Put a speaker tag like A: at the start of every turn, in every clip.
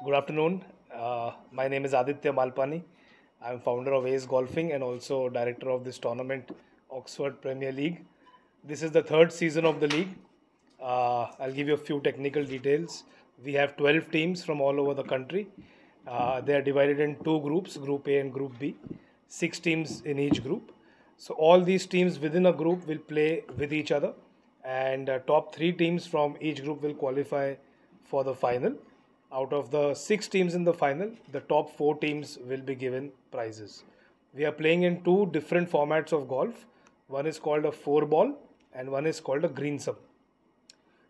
A: Good afternoon. My name is Aditya Malpani. I'm founder of Ace Golfing and also director of this tournament, Oxford Premier League. This is the third season of the league. I'll give you a few technical details. We have 12 teams from all over the country. They are divided in two groups, Group A and Group B, six teams in each group. So all these teams within a group will play with each other, and top three teams from each group will qualify for the final. Out of the six teams in the final, the top four teams will be given prizes. We are playing in two different formats of golf. One is called a four ball, and one is called a greensome.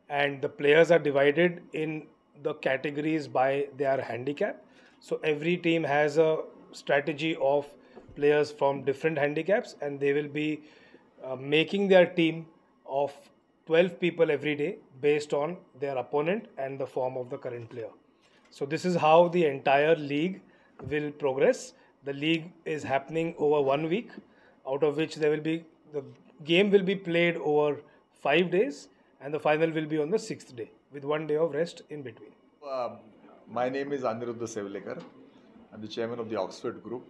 A: And the players are divided in the categories by their handicap. So every team has a strategy of players from different handicaps, and they will be making their team of 12 people every day based on their opponent and the form of the current player. So this is how the entire league will progress. The league is happening over 1 week, out of which the game will be played over 5 days, and the final will be on the sixth day with 1 day of rest in between.
B: Um, my name is Aniruddha Sevlekar. I'm the chairman of the Oxford Group,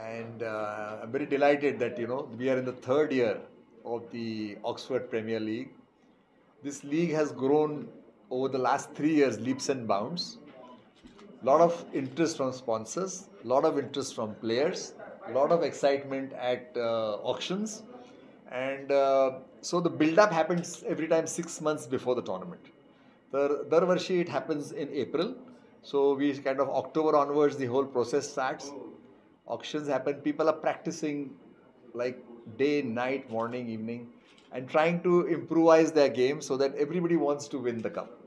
B: and I'm very delighted that we are in the third year of the Oxford Premier League. This league has grown over the last 3 years leaps and bounds. Lot of interest from sponsors, lot of interest from players, lot of excitement at auctions, and so the build-up happens every time 6 months before the tournament. Darvarshi it happens in April, so we kind of October onwards the whole process starts. Auctions happen, people are practicing like day, night, morning, evening, and trying to improvise their game so that everybody wants to win the cup.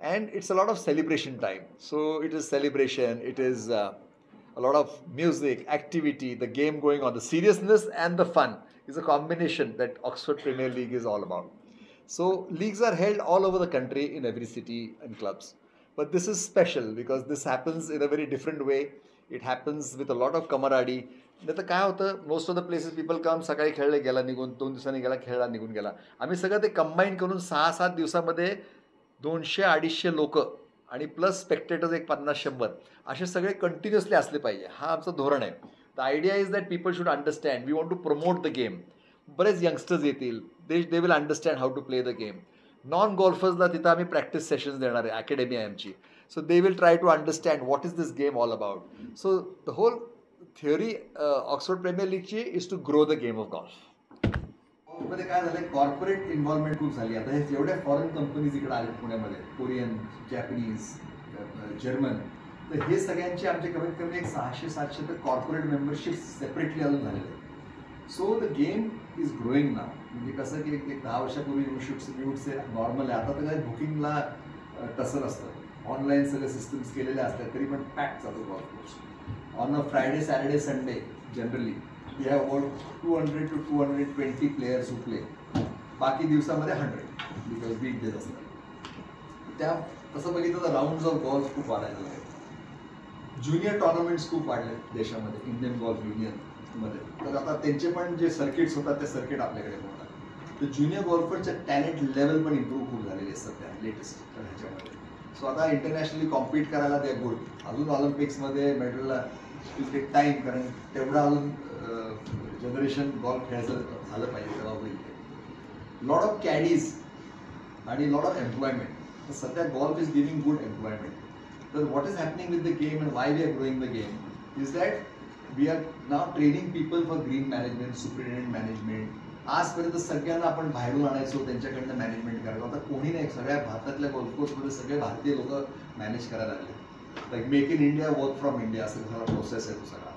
B: And it's a lot of celebration time. So it is celebration, it is a lot of music, activity, the game going on, the seriousness and the fun is a combination that Oxford Premier League is all about. So leagues are held all over the country in every city and clubs. But this is special because this happens in a very different way. It happens with a lot of camaraderie. नाही तर काय होतं, most of the places people come सकाळी खेळले गेला निघून 2 दिवसांनी गेला खेळला निघून गेला. आम्ही सगळं ते कंबाईन करून 6-7 दिवसामध्ये 200-250 लोक आणि प्लस स्पेक्टेटर्स एक 50-100 असे सगळे कंटिन्युअसली असले पाहिजे, हा आमचं धोरण आहे. The idea is that people should understand we want to promote the game. बरेच यंगस्टर्स येतील, they will understand how to play the game. Non गोल्फर्सला तिथं आम्ही प्रॅक्टिस सेशन्स देणार आहे, अकॅडमी आहे आमची. So they will try to understand what is this game all about. So the whole theory Oxford Premier लीगची is to grow the game of golf. मध्ये काय झालं, कॉर्पोरेट इन्व्हॉल्वमेंट खूप झाली. आता हे जेवढ्या फॉरेन कंपनीज इकडे आले पुण्यामध्ये, कोरियन, जॅपनीज, जर्मन, तर हे सगळ्यांचे आमचे कमीत कमी एक 600-700 तर कॉर्पोरेट मेंबरशिप सेपरेटली अजून झालेले आहेत. So the game is growing now. म्हणजे कसं की एक 10 वर्षापूर्वी न्यूशूटचे नॉर्मल आहे, आता तर काय बुकिंगला तसं नसतं, ऑनलाईन सगळे सिस्टम्स केलेले असतात, तरी पण पॅक चालू golf course. On a Friday, Saturday, Sunday generally we have about 200 to 220 players who play. बाकी दिवसामध्ये 100 बिकॉज वीक डेज असतात. त्या तसं बघितलं तर राऊंड्स ऑफ गॉल्फ खूप वाढायला लागले. ज्युनियर टॉर्नामेंट्स खूप वाढले देशामध्ये, इंडियन गॉल्फ युनियनमध्ये. तर आता त्यांचे पण जे सर्किट्स होतात ते सर्किट आपल्याकडे होतात. तर ज्युनियर गॉल्फरच्या टॅलेंट लेवल पण इम्प्रूव्ह खूप झालेले आहेत सध्या लेटेस्ट ह्याच्यामध्ये. सो आता इंटरनॅशनली कॉम्पीट करायला ते गुड. अजून ऑलिम्पिक्समध्ये मेडलला विल टेक टाईम, कारण तेवढा अजून जनरेशन गॉल्फ खेळायचं झालं पाहिजे तेव्हा होईल. लॉट ऑफ कॅडीज आणि लॉट ऑफ एम्प्लॉयमेंट. तर सध्या golf is giving good employment. तर what is happening with the game and why we are growing the game is that we are now training people for green management, superintendent management. आजपर्यंत सगळ्यांना आपण बाहेरून आणायचो, त्यांच्याकडनं management करायचो. आता कोणी नाही, सगळ्या भारतातल्या गोल्फ कोर्समध्ये सगळे भारतीय लोक मॅनेज करायला लागले. Like make in India, work from India असं सगळा प्रोसेस आहे तो सगळा.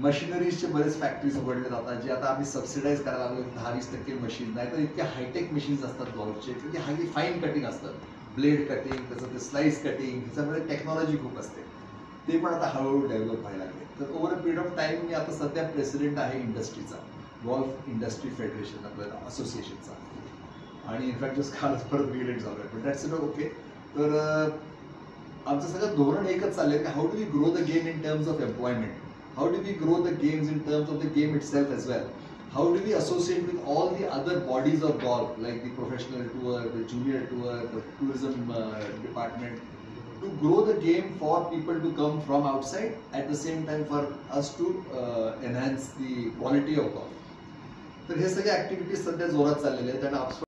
B: मशिनरीजचे बरेच फॅक्टरीज उघडले जातात, जे आता आम्ही सबसिडाईज करायला लागलो. 10-20% मशीन नाही तर इतके हायटेक मशीन्स असतात गॉल्फचे, म्हणजे हायली फाईन कटिंग असतं, ब्लेड कटिंग, त्याचं ते स्लाइस कटिंग, ह्याच्यामध्ये टेक्नॉलॉजी खूप असते. ते पण आता हळूहळू डेव्हलप व्हायला लागले. तर over a period of time मी आता सध्या प्रेसिडेंट आहे इंडस्ट्रीचा, गॉल्फ इंडस्ट्री फेडरेशन आपल्याला असोसिएशनचा. आणि इनफॅक्ट जस्ट कालच परत रिलेट झालो आहे, पण दॅट्स इट ओके. तर आमचं सगळं धोरण एकच चाललं आहे की how do we grow the game in terms of employment. How do we grow the games in terms of the game itself as well? How do we associate with all the other bodies of golf, like the professional tour, the junior tour, the tourism department? to grow the game for people to come from outside, at the same time for us to enhance the quality of golf. तर हे सगळे activities सध्या जोरात चाललेले आहेत आणि Oxford